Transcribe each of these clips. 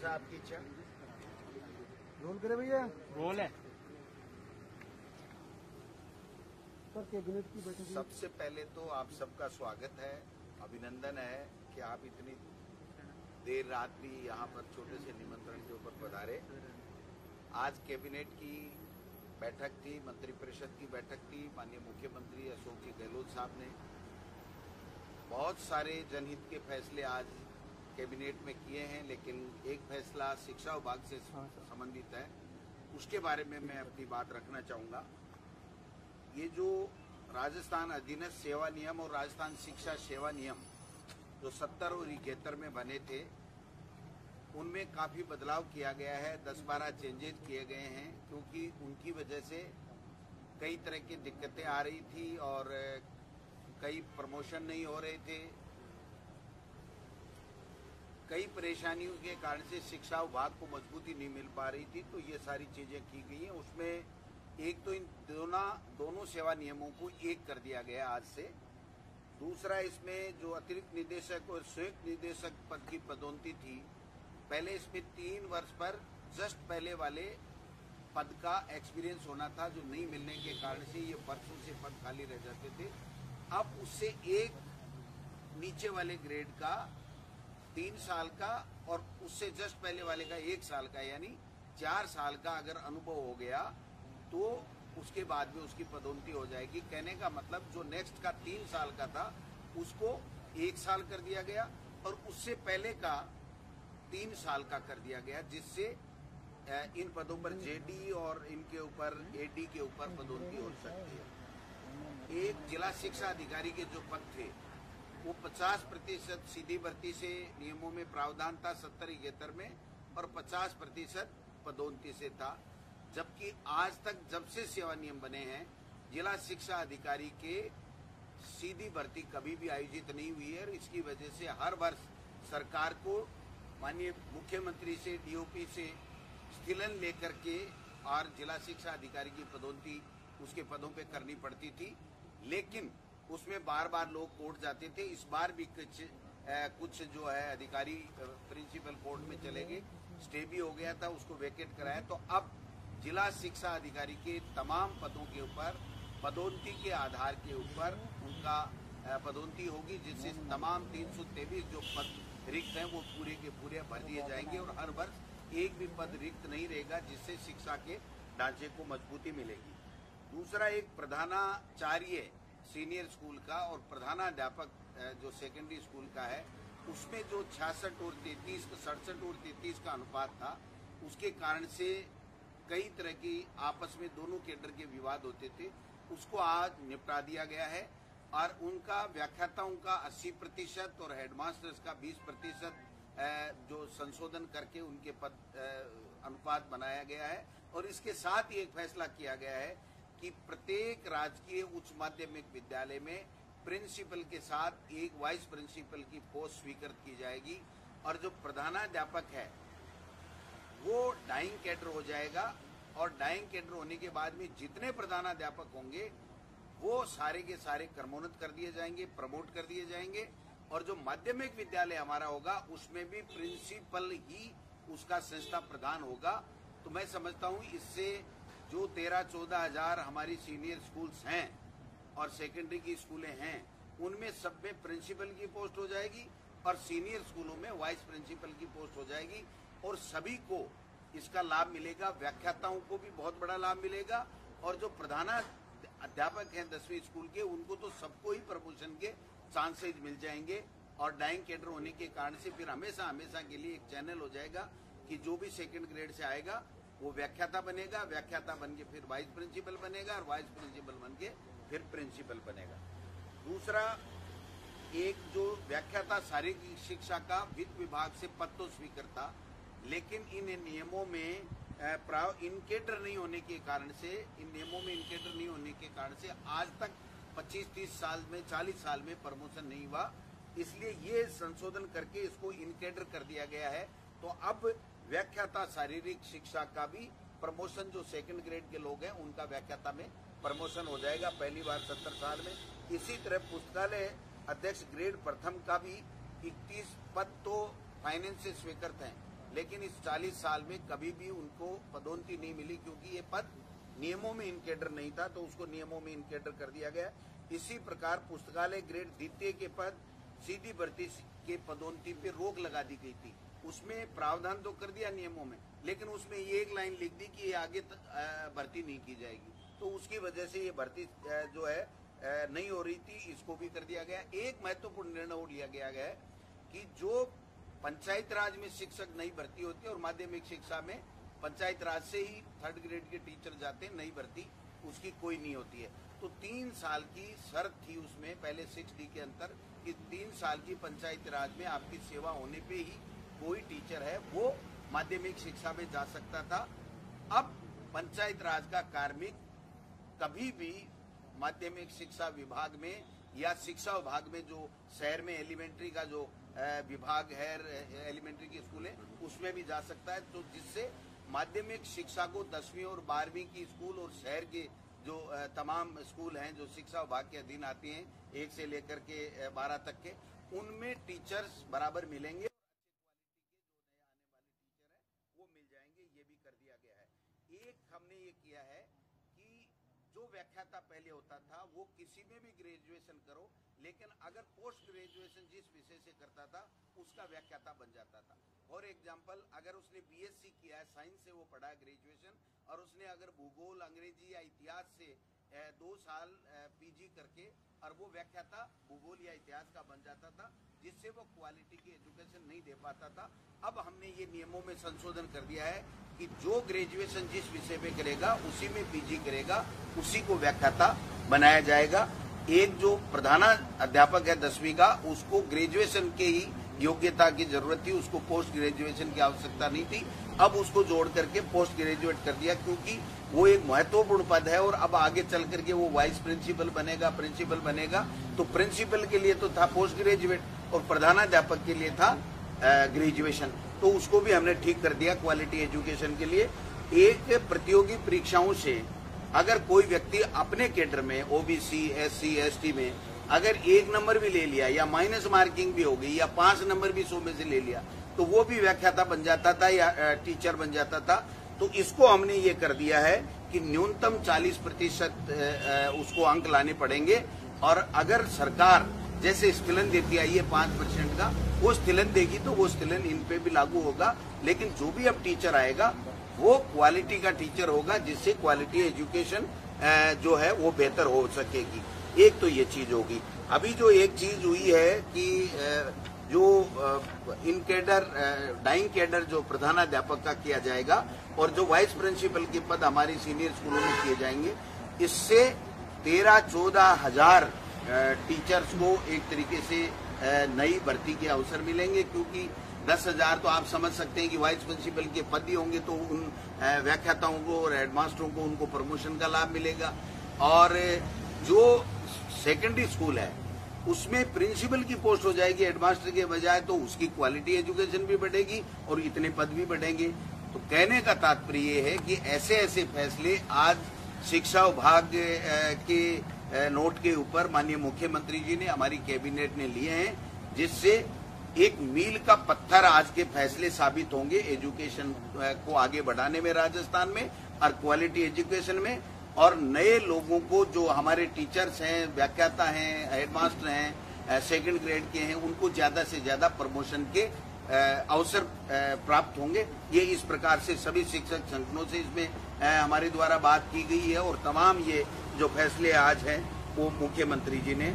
जैसा आपकी इच्छा। रोल करे भैया। रोल है सर कैबिनेट की बैठक। सबसे पहले तो आप सबका स्वागत है, अभिनंदन है कि आप इतनी देर रात भी यहाँ पर छोटे से निमंत्रण के ऊपर पधारे। आज कैबिनेट की बैठक थी, मंत्रिपरिषद की बैठक थी। माननीय मुख्यमंत्री अशोक जी गहलोत साहब ने बहुत सारे जनहित के फैसले आज कैबिनेट में किए हैं, लेकिन एक फैसला शिक्षा विभाग से संबंधित है, उसके बारे में मैं अपनी बात रखना चाहूंगा। ये जो राजस्थान अधीनस्थ सेवा नियम और राजस्थान शिक्षा सेवा नियम जो 70 और 71 में बने थे, उनमें काफी बदलाव किया गया है। 10-12 चेंजेस किए गए हैं, क्योंकि उनकी वजह से कई तरह की दिक्कतें आ रही थी और कई प्रमोशन नहीं हो रहे थे। कई परेशानियों के कारण से शिक्षा विभाग को मजबूती नहीं मिल पा रही थी, तो ये सारी चीजें की गई हैं। उसमें एक तो इन दोनों सेवा नियमों को एक कर दिया गया आज से। दूसरा, इसमें जो अतिरिक्त निदेशक और संयुक्त निदेशक पद की पदोन्नति थी, पहले इसमें 3 वर्ष पर जस्ट पहले वाले पद का एक्सपीरियंस होना था, जो नहीं मिलने के कारण से ये वर्षों से पद खाली रह जाते थे। अब उससे एक नीचे वाले ग्रेड का 3 साल का और उससे जस्ट पहले वाले का 1 साल का, यानी 4 साल का अगर अनुभव हो गया तो उसके बाद में उसकी पदोन्नति हो जाएगी। कहने का मतलब जो नेक्स्ट का 3 साल का था उसको 1 साल कर दिया गया और उससे पहले का 3 साल का कर दिया गया, जिससे इन पदों पर जेडी और इनके ऊपर एडी के ऊपर पदोन्नति हो सकती है। एक जिला शिक्षा अधिकारी के जो पद थे वो 50% सीधी भर्ती से नियमों में प्रावधान था 70-71 में, और 50% पदोन्नति से था। जबकि आज तक जब से सेवा नियम बने हैं, जिला शिक्षा अधिकारी के सीधी भर्ती कभी भी आयोजित नहीं हुई है। और इसकी वजह से हर वर्ष सरकार को माननीय मुख्यमंत्री से, डीओपी से स्थिलन लेकर के और जिला शिक्षा अधिकारी की पदोन्नति उसके पदों पे करनी पड़ती थी, लेकिन उसमें बार बार लोग कोर्ट जाते थे। इस बार भी कुछ जो है अधिकारी प्रिंसिपल कोर्ट में चले गए, स्टे भी हो गया था, उसको वेकेट कराया। तो अब जिला शिक्षा अधिकारी के तमाम पदों के ऊपर पदोन्नति के आधार के ऊपर उनका पदोन्नति होगी, जिससे तमाम 323 जो पद रिक्त हैं वो पूरे के पूरे भर दिए जाएंगे और हर वर्ष एक भी पद रिक्त नहीं रहेगा, जिससे शिक्षा के ढांचे को मजबूती मिलेगी। दूसरा, एक प्रधानाचार्य सीनियर स्कूल का और प्रधानाध्यापक जो सेकेंडरी स्कूल का है, उसमें जो 66 और 33 67 और 33 का अनुपात था, उसके कारण से कई तरह की आपस में दोनों केडर के विवाद होते थे, उसको आज निपटा दिया गया है। और उनका व्याख्याताओं का 80% और हेडमास्टर्स का 20% जो संशोधन करके उनके पद अनुपात बनाया गया है। और इसके साथ ही एक फैसला किया गया है कि प्रत्येक राजकीय उच्च माध्यमिक विद्यालय में प्रिंसिपल के साथ एक वाइस प्रिंसिपल की पोस्ट स्वीकृत की जाएगी, और जो प्रधानाध्यापक है वो डाइंग कैडर हो जाएगा। और डाइंग कैडर होने के बाद में जितने प्रधानाध्यापक होंगे वो सारे के सारे क्रमोन्नत कर दिए जाएंगे, प्रमोट कर दिए जाएंगे। और जो माध्यमिक विद्यालय हमारा होगा उसमें भी प्रिंसिपल ही उसका संस्था प्रधान होगा। तो मैं समझता हूं इससे जो 13-14 हजार हमारी सीनियर स्कूल्स हैं और सेकेंडरी की स्कूलें हैं, उनमें सब में प्रिंसिपल की पोस्ट हो जाएगी और सीनियर स्कूलों में वाइस प्रिंसिपल की पोस्ट हो जाएगी, और सभी को इसका लाभ मिलेगा। व्याख्याताओं को भी बहुत बड़ा लाभ मिलेगा, और जो प्रधानाध्यापक हैं 10वीं स्कूल के, उनको तो सबको ही प्रमोशन के चांसेज मिल जाएंगे। और डाइंग कैडर होने के कारण से फिर हमेशा हमेशा के लिए एक चैनल हो जाएगा कि जो भी सेकंड ग्रेड से आएगा वो व्याख्याता बनेगा, व्याख्याता बन के फिर वाइस प्रिंसिपल बनेगा, और वाइस प्रिंसिपल बन के फिर प्रिंसिपल बनेगा। दूसरा, एक जो व्याख्याता शारीरिक शिक्षा का वित्त विभाग से पद तो स्वीकृत था, लेकिन इन नियमों में इनकेडर नहीं होने के कारण से, इन नियमों में इनकेडर नहीं होने के कारण से आज तक 25-30 साल में 40 साल में प्रमोशन नहीं हुआ। इसलिए ये संशोधन करके इसको इनकेडर कर दिया गया है। तो अब व्याख्याता शारीरिक शिक्षा का भी प्रमोशन, जो सेकंड ग्रेड के लोग हैं उनका व्याख्याता में प्रमोशन हो जाएगा पहली बार 70 साल में। इसी तरह पुस्तकालय अध्यक्ष ग्रेड प्रथम का भी 31 पद तो फाइनेंस से स्वीकृत हैं, लेकिन इस 40 साल में कभी भी उनको पदोन्नति नहीं मिली, क्योंकि ये पद नियमों में इनकेडर नहीं था, तो उसको नियमों में इनकेडर कर दिया गया। इसी प्रकार पुस्तकालय ग्रेड द्वितीय के पद सीधी भर्ती के पदोन्नति पे रोक लगा दी गई थी। उसमें प्रावधान तो कर दिया नियमों में, लेकिन उसमें ये एक लाइन लिख दी कि ये आगे भर्ती नहीं की जाएगी, तो उसकी वजह से ये भर्ती जो है नहीं हो रही थी, इसको भी कर दिया गया। एक महत्वपूर्ण निर्णय और लिया गया है कि जो पंचायत राज में शिक्षक नई भर्ती होती है और माध्यमिक शिक्षा में पंचायत राज से ही 3rd ग्रेड के टीचर जाते हैं, नई भर्ती उसकी कोई नहीं होती है। तो 3 साल की शर्त थी उसमें पहले 6D के अंतर कि 3 साल की पंचायत राज में आपकी सेवा होने पे ही कोई टीचर है वो माध्यमिक शिक्षा में जा सकता था। अब पंचायत राज का कार्मिक कभी भी माध्यमिक शिक्षा विभाग में या शिक्षा विभाग में जो शहर में एलिमेंट्री का जो विभाग है, एलिमेंट्री के स्कूल है, उसमें भी जा सकता है। तो जिससे माध्यमिक शिक्षा को 10वीं और 12वीं की स्कूल और शहर के जो तमाम स्कूल हैं जो शिक्षा विभाग के अधीन आती हैं 1 से लेकर के 12 तक के, उनमें टीचर्स बराबर मिलेंगे, वो मिल जाएंगे, ये भी कर दिया गया है। एक हमने ये किया है कि जो व्याख्याता पहले होता था वो किसी में भी ग्रेजुएशन करो, लेकिन अगर पोस्ट ग्रेजुएशन जिस विषय से करता था उसका व्याख्याता बन जाता था। फॉर एग्जाम्पल, अगर उसने BSc किया है, साइंस से वो पढ़ा है ग्रेजुएशन, और उसने अगर भूगोल, अंग्रेजी या इतिहास से 2 साल PG करके और वो व्याख्याता भूगोल या इतिहास का बन जाता था, जिससे वो क्वालिटी की एजुकेशन नहीं दे पाता था। अब हमने ये नियमों में संशोधन कर दिया है कि जो ग्रेजुएशन जिस विषय में करेगा उसी में PG करेगा, उसी को व्याख्याता बनाया जाएगा। एक जो प्रधानाध्यापक है 10वीं का, उसको ग्रेजुएशन के ही योग्यता की जरूरत थी, उसको पोस्ट ग्रेजुएशन की आवश्यकता नहीं थी। अब उसको जोड़ करके पोस्ट ग्रेजुएट कर दिया, क्योंकि वो एक महत्वपूर्ण पद है और अब आगे चल करके वो वाइस प्रिंसिपल बनेगा, प्रिंसिपल बनेगा। तो प्रिंसिपल के लिए तो था पोस्ट ग्रेजुएट और प्रधानाध्यापक के लिए था ग्रेजुएशन, तो उसको भी हमने ठीक कर दिया क्वालिटी एजुकेशन के लिए। एक प्रतियोगी परीक्षाओं से अगर कोई व्यक्ति अपने केडर में OBC, SC, ST में अगर 1 नंबर भी ले लिया या माइनस मार्किंग भी हो गई या 5 नंबर भी 100 में से ले लिया, तो वो भी व्याख्याता बन जाता था या टीचर बन जाता था। तो इसको हमने ये कर दिया है कि न्यूनतम 40% उसको अंक लाने पड़ेंगे, और अगर सरकार जैसे स्थिलन देती आई है 5% का, वो स्थिलन देगी तो वो स्थिलन इन पे भी लागू होगा। लेकिन जो भी अब टीचर आएगा वो क्वालिटी का टीचर होगा, जिससे क्वालिटी एजुकेशन जो है वो बेहतर हो सकेगी। एक तो ये चीज होगी। अभी जो एक चीज हुई है कि जो इन कैडर डाइंग कैडर जो प्रधानाध्यापक का किया जाएगा और जो वाइस प्रिंसिपल के पद हमारे सीनियर स्कूलों में किए जाएंगे, इससे 13-14 हजार टीचर्स को एक तरीके से नई भर्ती के अवसर मिलेंगे, क्योंकि 10,000 तो आप समझ सकते हैं कि वाइस प्रिंसिपल के पद ही होंगे, तो उन व्याख्याताओं को और हेडमास्टरों को उनको प्रमोशन का लाभ मिलेगा। और जो सेकेंडरी स्कूल है उसमें प्रिंसिपल की पोस्ट हो जाएगी हेडमास्टर के बजाय, तो उसकी क्वालिटी एजुकेशन भी बढ़ेगी और इतने पद भी बढ़ेंगे। तो कहने का तात्पर्य ये है कि ऐसे ऐसे फैसले आज शिक्षा विभाग के नोट के ऊपर माननीय मुख्यमंत्री जी ने, हमारी कैबिनेट ने लिए हैं, जिससे एक मील का पत्थर आज के फैसले साबित होंगे एजुकेशन को आगे बढ़ाने में राजस्थान में और क्वालिटी एजुकेशन में। और नए लोगों को जो हमारे टीचर्स हैं, व्याख्याता हैं, हेडमास्टर हैं, 2nd ग्रेड के हैं, उनको ज्यादा से ज्यादा प्रमोशन के अवसर प्राप्त होंगे। ये इस प्रकार से सभी शिक्षक संगठनों से इसमें हमारे द्वारा बात की गई है और तमाम ये जो फैसले आज हैं वो मुख्यमंत्री जी ने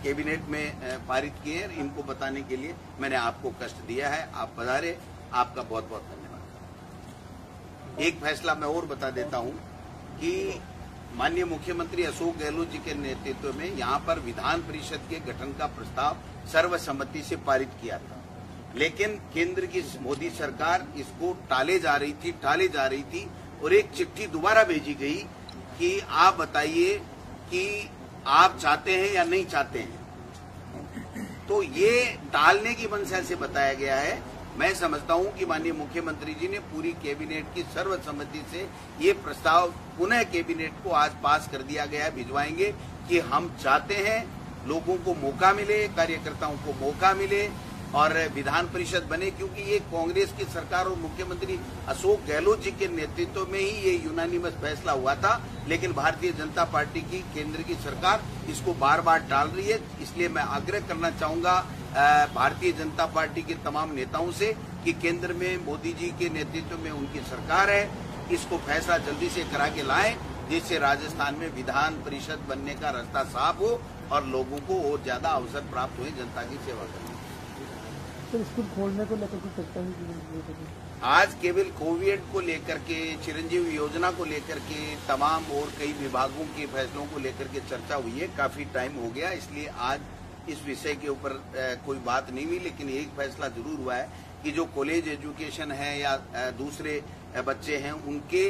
कैबिनेट में पारित किए हैं। इनको बताने के लिए मैंने आपको कष्ट दिया है। आप पधारे, आपका बहुत बहुत धन्यवाद। एक फैसला मैं और बता देता हूं कि माननीय मुख्यमंत्री अशोक गहलोत जी के नेतृत्व में यहाँ पर विधान परिषद के गठन का प्रस्ताव सर्वसम्मति से पारित किया था, लेकिन केंद्र की मोदी सरकार इसको टाले जा रही थी और एक चिट्ठी दोबारा भेजी गई कि आप बताइए कि आप चाहते हैं या नहीं चाहते हैं। तो ये टालने की मंशा से बताया गया है। मैं समझता हूं कि माननीय मुख्यमंत्री जी ने पूरी कैबिनेट की सर्वसम्मति से ये प्रस्ताव पुनः कैबिनेट को आज पास कर दिया गया है, भिजवाएंगे कि हम चाहते हैं लोगों को मौका मिले, कार्यकर्ताओं को मौका मिले और विधान परिषद बने, क्योंकि ये कांग्रेस की सरकार और मुख्यमंत्री अशोक गहलोत जी के नेतृत्व में ही ये यूनानिमस फैसला हुआ था। लेकिन भारतीय जनता पार्टी की केंद्र की सरकार इसको बार बार टाल रही है। इसलिए मैं आग्रह करना चाहूंगा भारतीय जनता पार्टी के तमाम नेताओं से कि केंद्र में मोदी जी के नेतृत्व में उनकी सरकार है, इसको फैसला जल्दी से करा के लाएं, जिससे राजस्थान में विधान परिषद बनने का रास्ता साफ हो और लोगों को और ज्यादा अवसर प्राप्त हुए जनता की सेवा करने। तो स्कूल खोलने को लेकर कुछ चर्चा नहीं। आज केवल कोविड को लेकर के, चिरंजीवी योजना को लेकर के, तमाम और कई विभागों के फैसलों को लेकर के चर्चा हुई है। काफी टाइम हो गया, इसलिए आज इस विषय के ऊपर कोई बात नहीं हुई। लेकिन एक फैसला जरूर हुआ है कि जो कॉलेज एजुकेशन है या दूसरे बच्चे हैं, उनके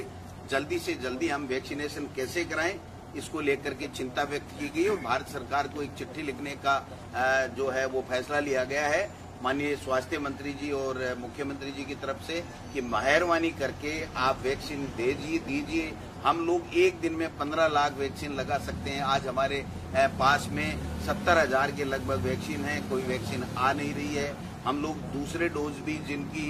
जल्दी से जल्दी हम वैक्सीनेशन कैसे कराएं, इसको लेकर के चिंता व्यक्त की गई और भारत सरकार को एक चिट्ठी लिखने का जो है वो फैसला लिया गया है माननीय स्वास्थ्य मंत्री जी और मुख्यमंत्री जी की तरफ से कि मेहरबानी करके आप वैक्सीन दीजिए। हम लोग एक दिन में 15 लाख वैक्सीन लगा सकते हैं। आज हमारे पास में 70,000 के लगभग वैक्सीन है, कोई वैक्सीन आ नहीं रही है। हम लोग दूसरे डोज भी जिनकी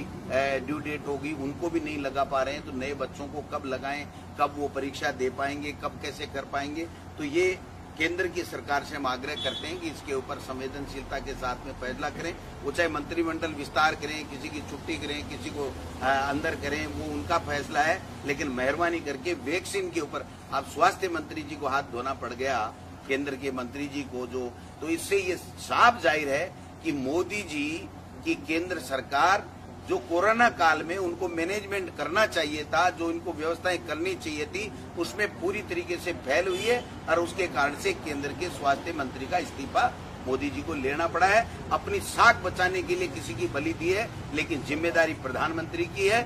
ड्यू डेट होगी उनको भी नहीं लगा पा रहे हैं। तो नए बच्चों को कब लगाएं, कब वो परीक्षा दे पाएंगे, कब कैसे कर पाएंगे। तो ये केंद्र की सरकार से हम आग्रह करते हैं कि इसके ऊपर संवेदनशीलता के साथ में फैसला करें। वो चाहे मंत्रिमंडल विस्तार करें, किसी की छुट्टी करें, किसी को अंदर करें, वो उनका फैसला है। लेकिन मेहरबानी करके वैक्सीन के ऊपर अब स्वास्थ्य मंत्री जी को हाथ धोना पड़ गया, केंद्र के मंत्री जी को, जो तो इससे ये साफ जाहिर है कि मोदी जी की केंद्र सरकार जो कोरोना काल में उनको मैनेजमेंट करना चाहिए था, जो इनको व्यवस्थाएं करनी चाहिए थी, उसमें पूरी तरीके से फेल हुई है और उसके कारण से केंद्र के स्वास्थ्य मंत्री का इस्तीफा मोदी जी को लेना पड़ा है। अपनी साख बचाने के लिए किसी की बलि दी है, लेकिन जिम्मेदारी प्रधानमंत्री की है।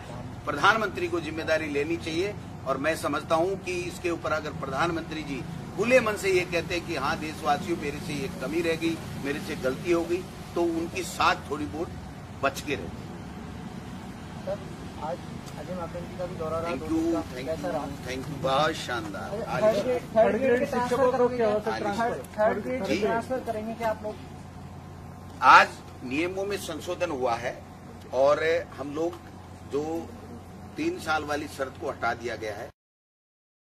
प्रधानमंत्री को जिम्मेदारी लेनी चाहिए और मैं समझता हूं कि इसके ऊपर अगर प्रधानमंत्री जी खुले मन से ये कहते हैं कि हाँ देशवासियों मेरे से ये कमी रह गई, मेरे से गलती हो गई, तो उनकी साख थोड़ी बहुत बच के रहती। आज अजय माकन का भी दौरा रहा। थैंक यू, बहुत शानदार। थर्ड ग्रेड शिक्षकों को क्या थर्ड ग्रेड ट्रांसफर करेंगे क्या आप लोग? आज नियमों में संशोधन हुआ है और हम लोग जो 3 साल वाली शर्त को हटा दिया गया है